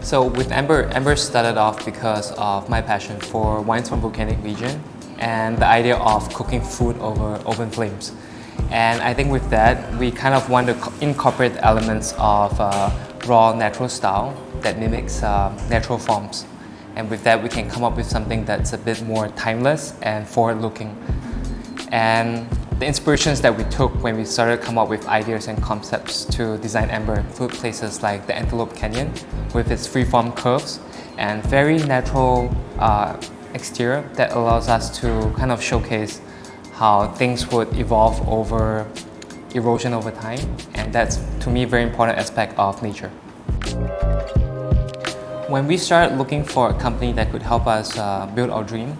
So with EMBER started off because of my passion for wines from volcanic region and the idea of cooking food over open flames. And I think with that, we kind of want to incorporate elements of raw natural style that mimics natural forms. And with that, we can come up with something that's a bit more timeless and forward-looking. And the inspirations that we took when we started to come up with ideas and concepts to design EMBER include places like the Antelope Canyon with its freeform curves and very natural exterior that allows us to kind of showcase how things would evolve over erosion over time, and that's to me a very important aspect of nature. When we started looking for a company that could help us build our dream,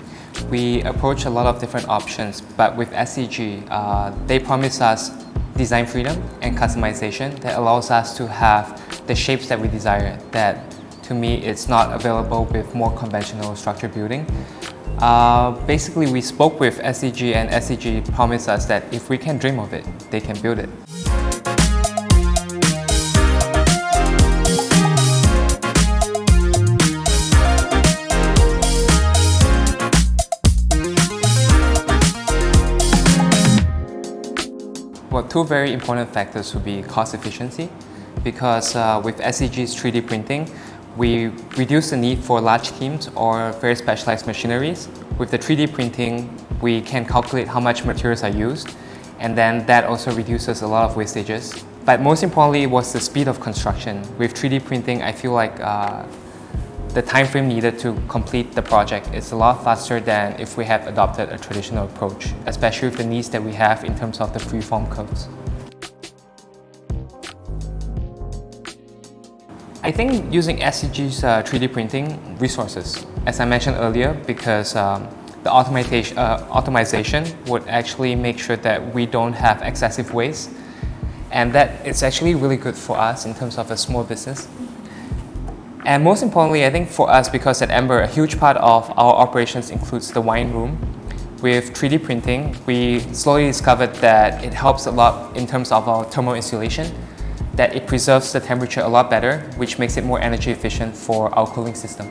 we approached a lot of different options, but with SCG, they promise us design freedom and customization that allows us to have the shapes that we desire that to me it's not available with more conventional structure building. Basically, we spoke with SCG and SCG promised us that if we can dream of it, they can build it. Well, two very important factors would be cost efficiency, because with SCG's 3D printing, we reduce the need for large teams or very specialized machineries. With the 3D printing, we can calculate how much materials are used, and then that also reduces a lot of wastages. But most importantly was the speed of construction. With 3D printing, I feel like the time frame needed to complete the project is a lot faster than if we have adopted a traditional approach, especially with the needs that we have in terms of the freeform curves. I think using SCG's 3D printing resources, as I mentioned earlier, because the automation would actually make sure that we don't have excessive waste, and that it's actually really good for us in terms of a small business. And most importantly, I think for us, because at EMBER, a huge part of our operations includes the wine room. With 3D printing, we slowly discovered that it helps a lot in terms of our thermal insulation, that it preserves the temperature a lot better, which makes it more energy efficient for our cooling system.